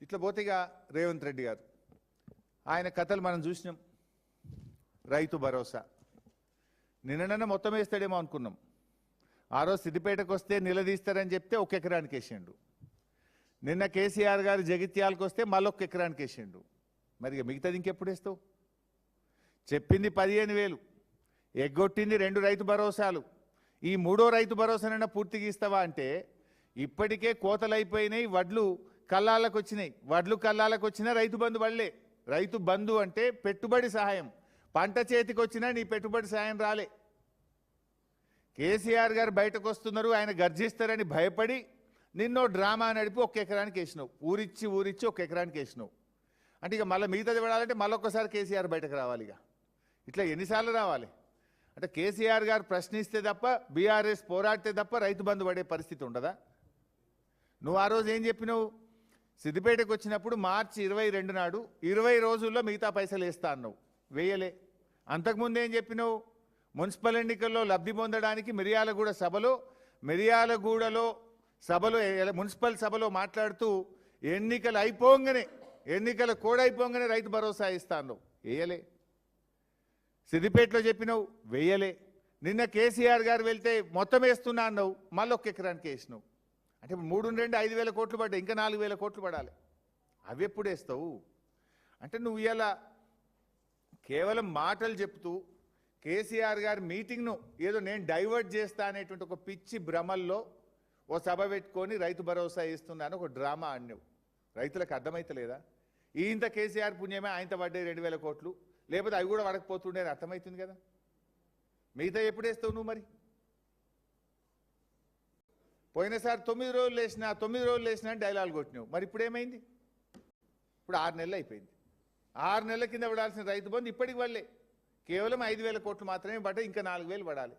ఇట్లా పోతేగా రేవంత్ రెడ్డి గారు ఆయన కథలు మనం చూసినాం. రైతు భరోసా నిన్ననన్న మొత్తం వేస్తాడేమో అనుకున్నాం. ఆ రోజు సిద్దిపేటకు వస్తే నిలదీస్తారని చెప్తే ఒక ఎకరానికి వేసిండు. నిన్న కేసీఆర్ గారు జగిత్యాలకు వస్తే మళ్ళొక్క ఎకరానికి వేసిండు. మరి మిగతాది ఇంకెప్పుడు వేస్తావు? చెప్పింది 15,000, ఎగ్గొట్టింది 2 రైతు భరోసాలు. ఈ 3వ రైతు భరోసానైనా పూర్తిగా ఇస్తావా అంటే ఇప్పటికే కోతలు అయిపోయినాయి, వడ్లు కల్లాలకు వచ్చినాయి. వడ్లు కల్లాలకు వచ్చినా రైతు బంధు పడలే. రైతు బంధు అంటే పెట్టుబడి సహాయం. పంట చేతికి వచ్చినా నీ పెట్టుబడి సహాయం రాలే. కేసీఆర్ గారు బయటకు వస్తున్నారు, ఆయన గర్జిస్తారని భయపడి నిన్నో డ్రామా నడిపి 1 ఎకరానికి వేసినావు. ఊరిచ్చి 1 ఎకరానికి వేసినావు. అంటే ఇక మళ్ళీ మిగతాది పడాలంటే మళ్ళొక్కసారి కేసీఆర్ బయటకు రావాలి. ఇక ఇట్లా ఎన్నిసార్లు రావాలి? అంటే కేసీఆర్ గారు ప్రశ్నిస్తే తప్ప, బీఆర్ఎస్ పోరాడితే తప్ప రైతు బంధు పడే పరిస్థితి ఉండదా? నువ్వు ఆ రోజు ఏం చెప్పినావు? సిద్దిపేటకు వచ్చినప్పుడు మార్చి 22 నాడు 20 రోజుల్లో మిగతా పైసలు వేస్తా అన్నావు. వేయలే. అంతకుముందు ఏం చెప్పినావు? మున్సిపల్ ఎన్నికల్లో లబ్ధి పొందడానికి మిర్యాలగూడ సభలో మున్సిపల్ సభలో మాట్లాడుతూ ఎన్నికల కోడ్ అయిపోగానే రైతు భరోసా ఇస్తా అన్నావు. వేయలే. సిద్దిపేటలో చెప్పినావు, వేయలే. నిన్న కేసీఆర్ గారు వెళ్తే మొత్తం వేస్తున్నా అన్నావు, మళ్ళీ 1 ఎకరానికి వేసినావు. అంటే 3 నుండి 5,000 కోట్లు పడ్డాయి, ఇంకా 4,000 కోట్లు పడాలి. అవి ఎప్పుడు వేస్తావు? అంటే నువ్వు ఇలా కేవలం మాటలు చెప్తూ కేసీఆర్ గారి మీటింగ్ను ఏదో నేను డైవర్ట్ చేస్తా అనేటువంటి ఒక పిచ్చి భ్రమల్లో ఓ సభ పెట్టుకొని రైతు భరోసా ఇస్తున్నాను ఒక డ్రామా ఆడినావు. రైతులకు అర్థమైతలేదా? ఇంత కేసీఆర్ పుణ్యమే ఆయనతో పడ్డాయి 2,000 కోట్లు, లేకపోతే అవి కూడా పడకపోతుండే అర్థమవుతుంది కదా. మిగతా ఎప్పుడు వేస్తావు నువ్వు? మరి పోయినసారి 9 రోజులు వేసినా డైలాగ్ కొట్టినావు. మరి ఇప్పుడు ఏమైంది? ఇప్పుడు 6 నెలలు అయిపోయింది. 6 నెలల కింద పడాల్సిన రైతు బంధు ఇప్పటికి వాళ్ళే కేవలం 5,000 కోట్లు మాత్రమే పడ్డాయి, ఇంకా 4,000 పడాలి.